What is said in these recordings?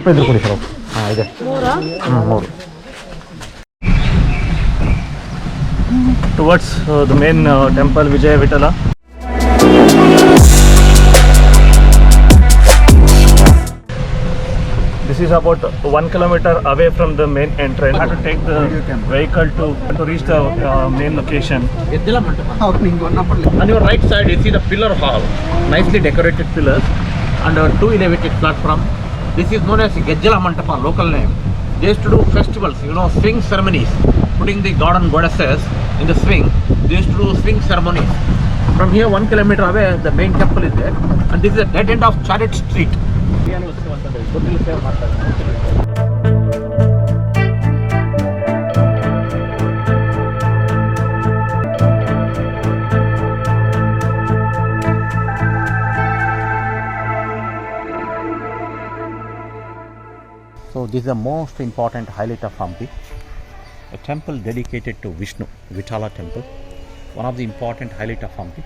ಇದ್ರ ಕೊಡಿ ಸರ್. ಹಾಂ ಇದೆ. ಮೂರು. Towards the main temple Vijaya Vitala. This is about 1 kilometer away from the main entrance. I have to take the vehicle to reach the main location. On your right side, you see the pillar hall, nicely decorated pillars, and two elevated platform. This is known as Gejjala Mantapa, local name. They used to do festivals, swing ceremonies, putting the god and goddesses in the swing. They used to do swing ceremonies. From here, 1 kilometer away, the main temple is there, and this is a dead end of Chariot Street. So this is the most important highlight of Hampi, a temple dedicated to Vishnu, Vitala temple, one of the important highlight of Hampi,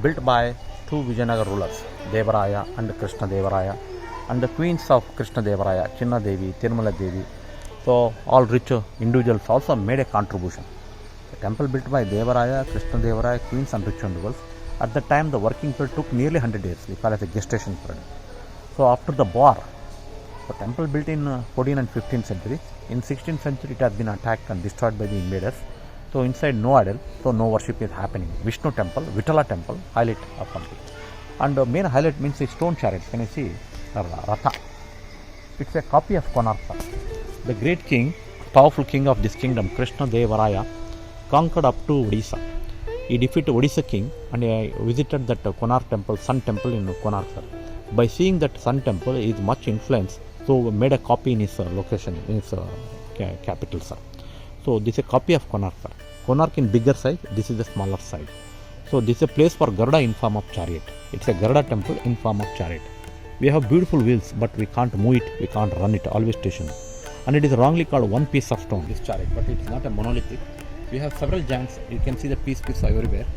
built by two Vijayanagar rulers, Devaraya and Krishna Devaraya, and the queens of Krishna Devaraya, Chinna Devi, Tirumala Devi. So all rich individuals also made a contribution. The temple built by Devaraya, Krishna Devaraya, queens and rich individuals. At the time the working period took nearly 100 days, we call it a gestation period. So after the war, the temple built in 14th and 15th century. In 16th century it has been attacked and destroyed by the invaders. So inside no idol, so no worship is happening. Vishnu temple, Vitala temple, highlight of Hampi. And the main highlight means the stone chariot. Can you see? Ratha. It's a copy of Konark. The great king, powerful king of this kingdom, Krishna Devaraya, conquered up to Odisha. He defeated Odisha king and he visited that Konark temple, Sun temple in Konark. By seeing that Sun temple is much influenced, so made a copy in his location, in his capital, sir. So this is a copy of Konark, sir. Konark in bigger size, this is the smaller side. So this is a place for Garuda in form of chariot. It's a Garuda temple in form of chariot. We have beautiful wheels, but we can't move it, we can't run it, always stationary. And it is wrongly called one piece of stone, this chariot, but it's not a monolithic. We have several giants, you can see the piece everywhere.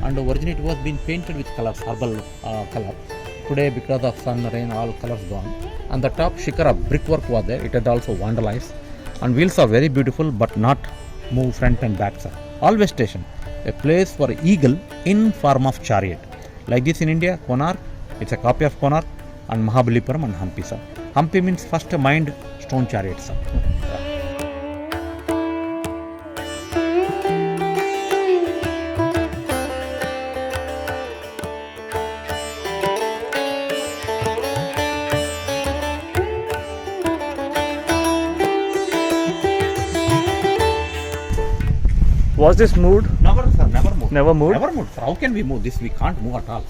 And originally it was being painted with colors, herbal color. Today because of sun, rain, all colors gone. And the top shikara brickwork was there, it had also vandalized. And wheels are very beautiful, but not move front and back, sir. Always station, a place for eagle in form of chariot. Like this in India, Konark, it's a copy of Konark, and Mahabalipuram and Hampi, sir. Hampi means first mind stone chariot, sir. Was this moved? Never, sir, never moved. Never moved? Never moved, sir. How can we move this? We can't move at all.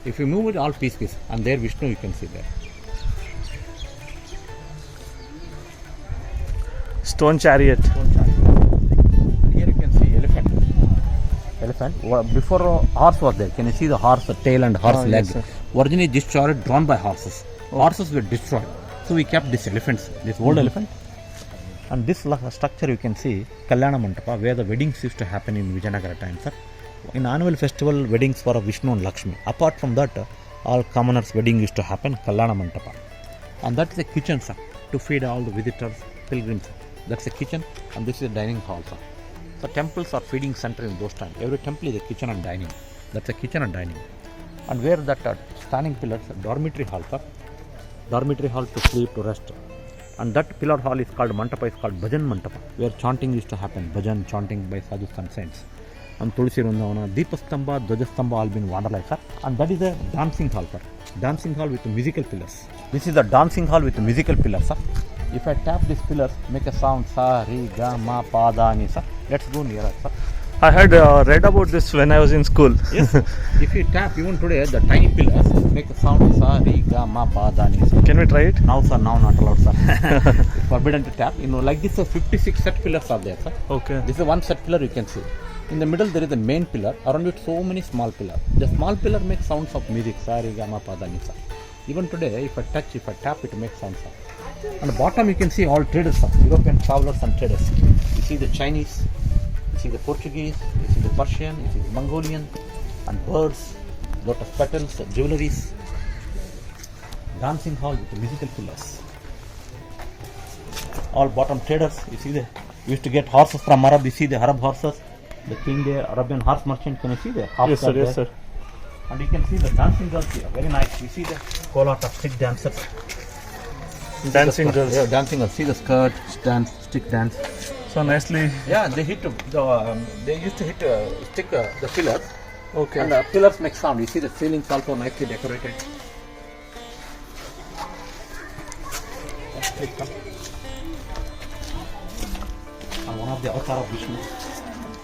If you move it, all piece. And there Vishnu you can see there. Stone chariot. Here you can see elephant. Before horse was there. Can you see the horse tail and horse leg? Yes, sir. Originally this chariot drawn by horses. Horses were destroyed. So we kept this elephants, this old elephant. And this structure you can see Kalyana Mantapa, where the weddings used to happen in Vijayanagara time, sir. In annual festival, weddings for Vishnu and Lakshmi. Apart from that, all commoners' wedding used to happen Kalyana Mantapa. And that is a kitchen, sir, to feed all the visitors, pilgrims. That's a kitchen, and this is a dining hall, sir. So temples are feeding center in those times. Every temple is a kitchen and dining. That's a kitchen and dining. And where that standing pillars, dormitory hall, sir. Dormitory hall to sleep, to rest. And that pillar hall is called Mantapa, is called Bhajan Mantapa, where chanting used to happen. Bhajan, chanting by sadhus and saints. And Tulsi Vrindavana, Deepastamba, Dwajastamba all been vandalized, sir. And that is a dancing hall, sir. Dancing hall with musical pillars. This is the dancing hall with musical pillars, sir. If I tap these pillars, make a sound, sa, ri, ga, ma, pa, da, ni, sir. Let's go nearer, sir. I had read about this when I was in school. Yes. If you tap even today, the tiny pillars make a sound, sa, ri, ga, ma, pa, da, ni, sir. Can we try it? Now, sir, now not allowed, sir. It's forbidden to tap. Like this, 56 set pillars are there, sir. Okay. This is one set pillar you can see. In the middle there is a main pillar. Around it so many small pillars. The small pillar makes sounds of music. Sa, ri, ga, ma, pa, da, ni, sir. Even today, if I tap, it makes sounds, sir. On the bottom you can see all traders, sir. European travelers and traders. You see the Chinese, you see the Portuguese, you see the Persian, you see the Mongolian, and birds, lotus petals, jewelries. Dancing hall with musical pillars. all bottom traders. You see the we used to get horses from Arab. You see the Arab horses, the king there, Arabian horse merchant. Can you see the half Yes, sir. there? Yes, sir. And you can see the dancing girls here. Very nice. You see the whole lot of stick dancers. Dancing girls. Yeah, dancing girls. See the skirt, dance, stick dance. So nicely. Yeah, they hit they used to hit stick the pillars. Okay. And the pillars make sound. You see the ceilings also nicely decorated. And one of the avatar of Vishnu,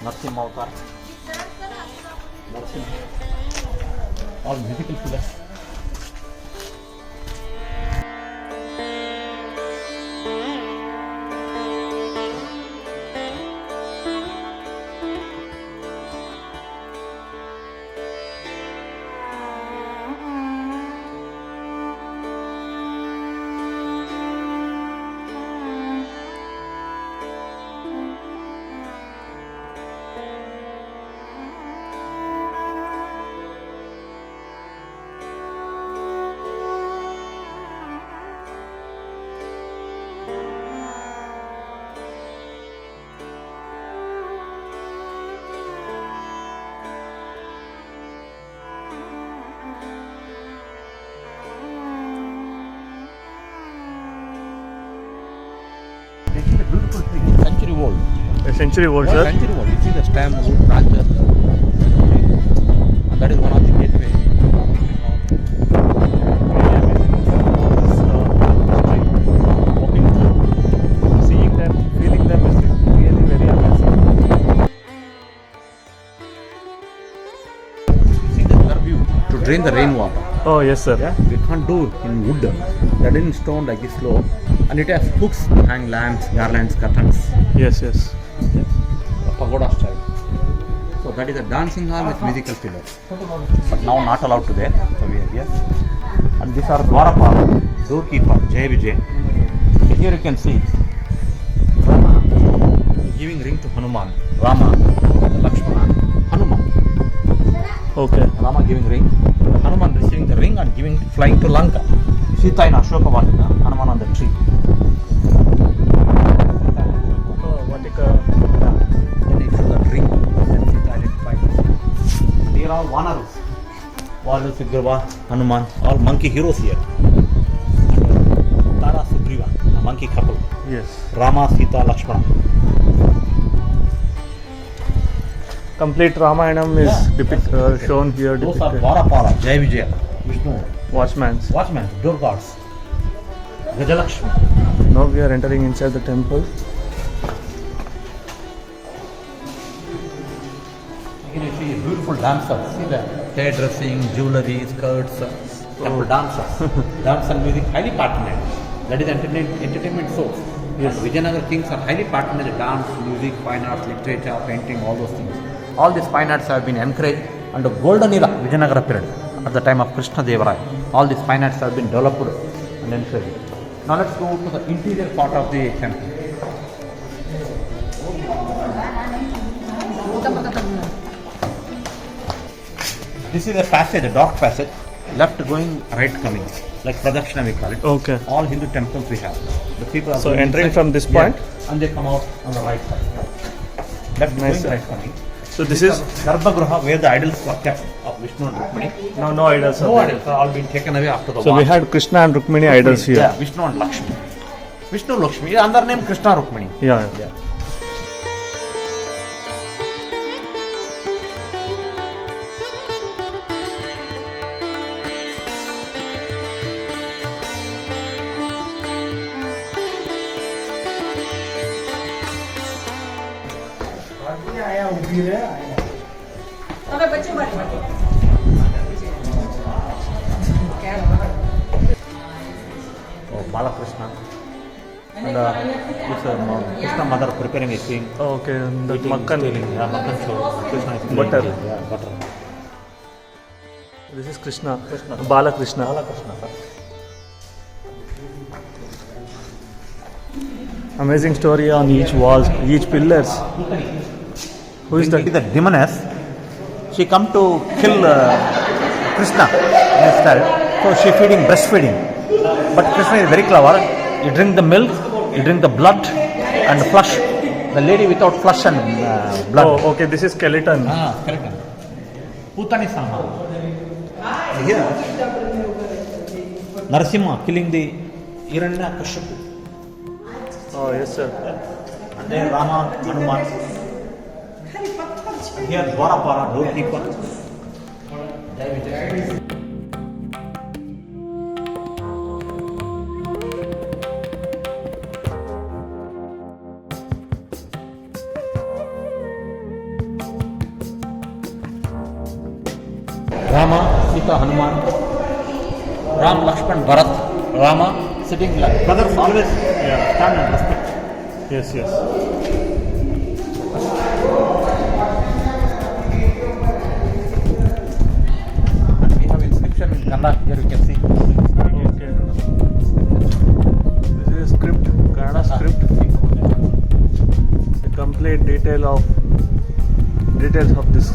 Narsimha avatar. All musical pillars. This is a beautiful tree, century old. A century old, Yeah, sir. century old. You see the stem, wood, branches. And that is one of the gateway. Walking through, seeing them, feeling them is really very amazing. You see the curview to drain the rainwater. Oh yes, sir. Yeah, we can't do it in wood. That is in stone like this slope. And it has hooks to hang lamps, garlands, curtains. Yes, yes. A pagoda style. So that is a dancing hall with musical pillars. But now not allowed to there. So we are here. And these are Dwarapala, doorkeeper, Jai Vijay. Here you can see Rama giving ring to Hanuman. Rama, Lakshmana, Hanuman. Okay. Rama giving ring. Hanuman receiving the ring and giving flying to Lanka. Sita in Ashoka Vatika, Hanuman on the tree. Oh, Vatika. Then he shows that ring. Then Sita identified this. They are all Vanarus. Valu, Sugrava, Hanuman, all monkey heroes here. And Tara Sugriva, a monkey couple. Yes. Rama, Sita, Lakshmana. Complete Ramayanam is shown here. Those are Depicted. Dwarapala, Jai Vijaya, Vishnu, Watchmans. watchmen, door guards, Gajalakshmi. Now we are entering inside the temple. Again you see beautiful dancers. See the hairdressing, jewelry, skirts, temple dancers. Dance and music highly patronized. That is entertainment source. Yes. And Vijayanagar kings are highly patronized. Dance, music, fine arts, literature, painting, all those things. All these fine arts have been encouraged under golden era Vijayanagara period at the time of Krishna Deva Raya. All these fine arts have been developed and encouraged. Now let's go to the interior part of the temple. This is a passage, a dark passage, left going, right coming, like Pradakshina we call it. Okay. All Hindu temples we have. The people are So going entering inside, from this point? yeah, and they come out on the right side. Left Nice, going, sir. right coming. So this is Garbhagriha where the idols were kept of Vishnu and Rukmini. no idols. No idols are all been taken away after the So war. we had Krishna and Rukmini idols here. Yeah, Vishnu and Lakshmi. Vishnu Lakshmi, under name Krishna Rukmini. Yeah. Yeah. Oh, Balakrishna. And this Krishna mother preparing a king. Okay. And the Makkan. Yeah, Makkan show. Krishna is playing Butter. king. Yeah, butter. This is Krishna. Balakrishna. Balakrishna. Amazing story on each walls, each pillars. Who is The that? demoness, she come to kill Krishna instead. So she feeding, breastfeeding. But Krishna is very clever. You drink the milk You drink the blood and flush. The lady without flush and blood. Oh, okay. This is skeleton. Skeleton. Putani Sama. Here, Narasimha killing the Hiranyakashipu. Oh, yes, sir. And then Rama, Hanuman. Here, Dwarapara, doorkeeper. Rama, Sita, Hanuman, Ram, Lakshman, Bharat, Rama sitting like brothers always stand and respect. Yes, yes. And we have inscription in Kannada, here you can see. Okay. This is script, Kannada script. The complete details of this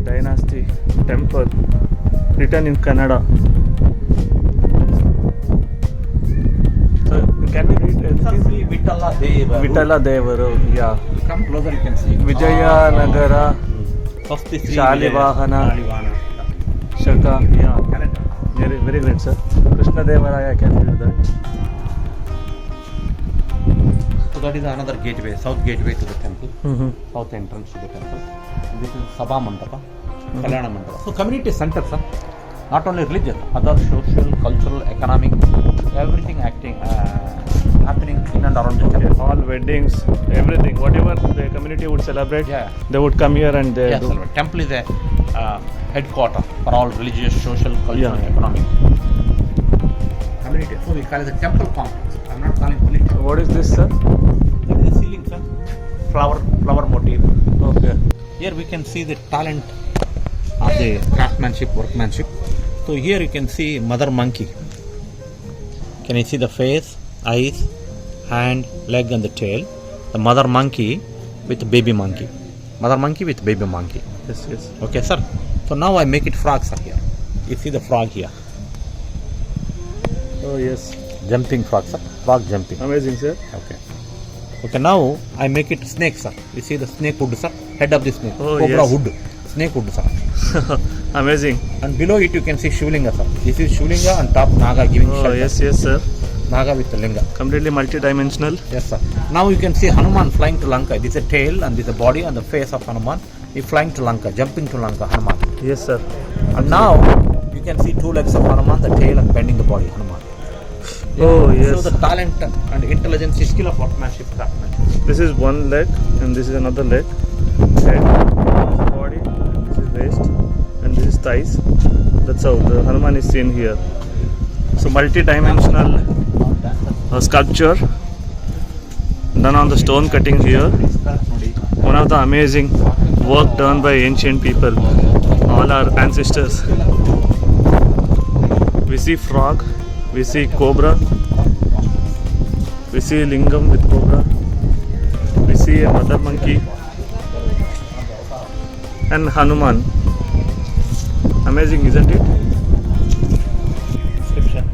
dynasty temple written in Kannada. So can we read anything? Sri Vitala Deva. Vitala Devaru, yeah. Come closer, you can see. Vijayanagara, Swasti Sri Shalivahana. Shalivahana. Shaka, yeah. Calendar. Very, very great, sir. Krishna Devaraya, I can read that. So that is another gateway, south gateway to the temple. Mm-hmm. South entrance to the temple. This is Sabha Mandapa, Kalyana Mandapa. So community center, sir. Not only religious, other social, cultural, economic, everything happening in and around the temple. All weddings, everything, whatever the community would celebrate, Yeah. they would come here and they Yes, do. sir. Temple is a headquarter for all religious, social, cultural, Yeah. and economic community. So we call it the temple complex. I'm not calling politics. What is this, sir? That is the ceiling, sir. Flower motif. Okay. Here we can see the talent of the craftsmanship, workmanship. So here you can see mother monkey. Can you see the face, eyes, hand, leg and the tail? The mother monkey with baby monkey. Mother monkey with baby monkey. Yes, yes. Okay, sir. So now I make it frogs are here. You see the frog here. Oh, yes. Jumping frog, sir. Frog jumping. Amazing, sir. Okay. Okay, now I make it snake, sir. You see the snake hood, sir. Head of the snake. Oh, Cobra yes. hood. Snake hood, sir. Amazing. And below it you can see Shivlinga, sir. This is Shivlinga and top Naga giving Oh, shelter. yes, yes, sir. Naga with the linga. Completely multi-dimensional. Yes, sir. Now you can see Hanuman flying to Lanka. This is a tail and this is a body and the face of Hanuman. He flying to Lanka, jumping to Lanka, Hanuman. Yes, sir. And now you can see two legs of Hanuman, the tail and bending the body, Hanuman. Oh, yes. So the talent and intelligence is skill of workmanship, craftsmanship. This is one leg and this is another leg. Head, this is body, and this is waist, and this is thighs. That's how the Hanuman is seen here. So multi-dimensional sculpture done on the stone cutting here. One of the amazing work done by ancient people, all our ancestors. We see frog, we see cobra, we see lingam with cobra, we see a mother monkey and Hanuman. Amazing, isn't it? Inscription.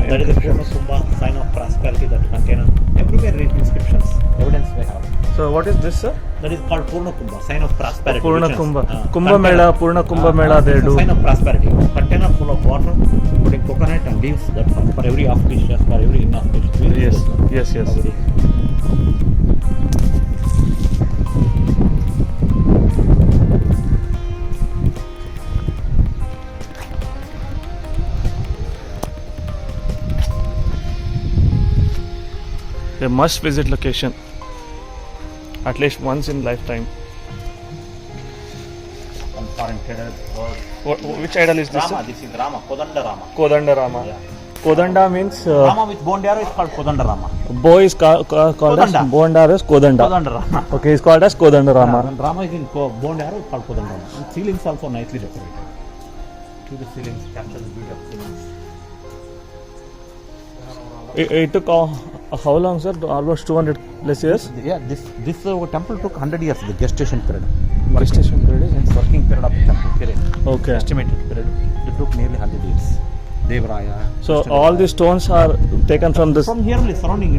That is the Purna Kumbha, sign of prosperity that contain everywhere inscriptions. Evidence we have. So what is this, sir? That is called Purna Kumbha, sign of prosperity. Purna which is, Kumbha. Kumbha container. Mela, Purna Kumbha Mela they it's a do. sign of prosperity. Container full of water, putting coconut and leaves that for every auspicious, for every inauspicious. Yes, yes, yes. A must visit location at least once in lifetime. One foreign trader was Which idol is this? Rama. This is Rama, Kodanda Rama. Kodanda Rama. Yeah. Kodanda means Rama with bone arrow is called Kodanda Rama. bow is called as Kodanda. Bond is Kodanda. Kodanda Rama. Okay, it's called as Kodanda Rama. When Rama is in bone arrow, it's called Kodanda Rama. And ceilings also nicely decorated. To the ceilings, capture the beauty of ceilings. It took how long, sir? Almost 200 plus years. Yeah, this temple took 100 years, the gestation period. Gestation period is Working period of the temple period. okay. Estimated period. It took nearly 100 years. Devaraya. So Krishna all Devaraya. these stones are taken from this. From here only, surrounding,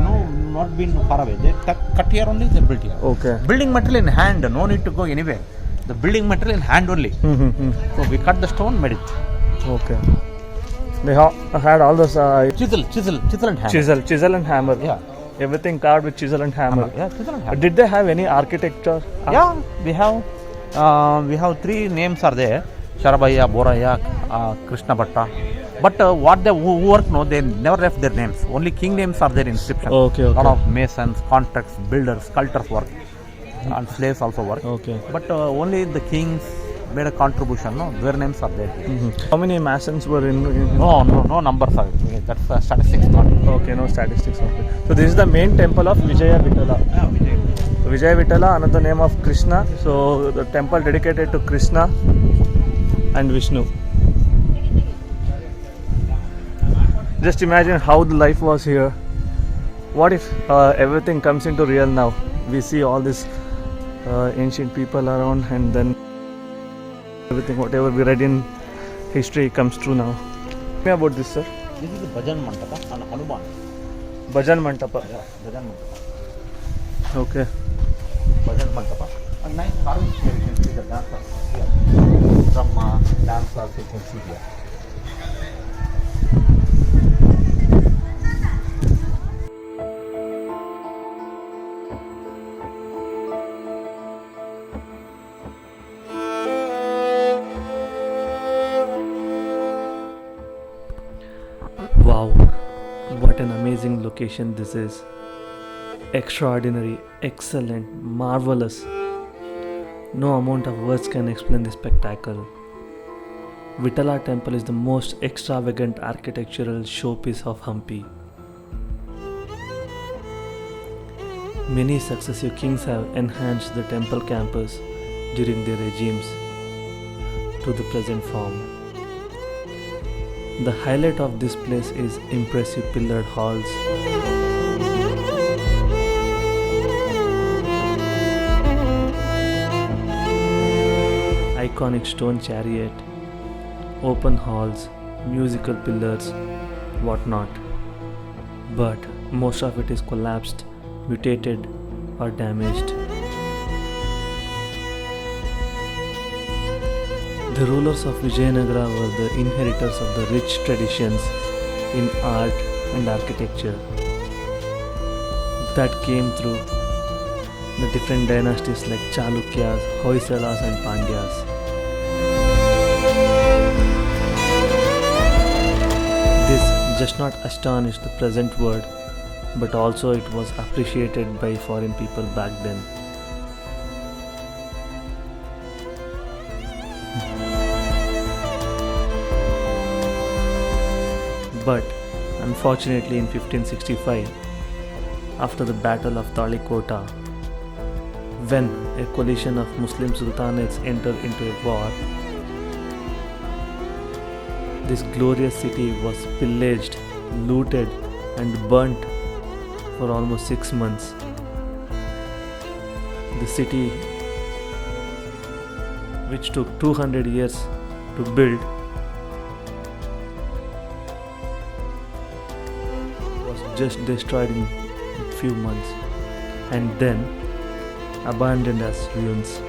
not been far away. They cut here only, they built here. Okay. Building material in hand, no need to go anywhere. The building material in hand only. So we cut the stone, made it. Okay. They had all those Chisel and hammer. chisel and hammer. Yeah. Everything carved with chisel and hammer. Yeah, chisel and hammer. Did they have any architecture? Yeah, we have three names are there: Sharabaya, Boraya, Krishna Bhatta. But what they who work, no, they never left their names. Only king names are there in inscription. Okay. Lot of masons, contracts, builders, sculptors work, and slaves also work. Okay. But only the kings made a contribution. No, their names are there. How many masons were in? No numbers are. That's statistics not. Okay, no statistics. Okay. So this is the main temple of Vijaya Vitala. Vijaya Vitala, another name of Krishna. So the temple dedicated to Krishna and Vishnu. Just imagine how the life was here. What if everything comes into real now? We see all these ancient people around, and then everything, whatever we read in history, comes true now. Tell me about this, sir. This is the Bhajan Mandapa and Hanuman. Bhajan Mantapa. Yeah, Bhajan Mandapa. Okay. Bhajan Mandapa. And nice carvings here. You can see the dancers here. Some dancers you can see here. Wow, what an amazing location this is. Extraordinary, excellent, marvelous. No amount of words can explain this spectacle. Vitala temple is the most extravagant architectural showpiece of Hampi. Many successive kings have enhanced the temple campus during their regimes to the present form. The highlight of this place is impressive pillared halls, iconic stone chariot, open halls, musical pillars, whatnot. But most of it is collapsed, mutated, or damaged. The rulers of Vijayanagara were the inheritors of the rich traditions in art and architecture that came through the different dynasties like Chalukyas, Hoysalas and Pandyas. This just not astonished the present world, but also it was appreciated by foreign people back then. But unfortunately in 1565, after the Battle of Talikota, when a coalition of Muslim sultanates entered into a war, this glorious city was pillaged, looted and burnt for almost 6 months. The city, which took 200 years to build, was just destroyed in a few months and then abandoned as ruins.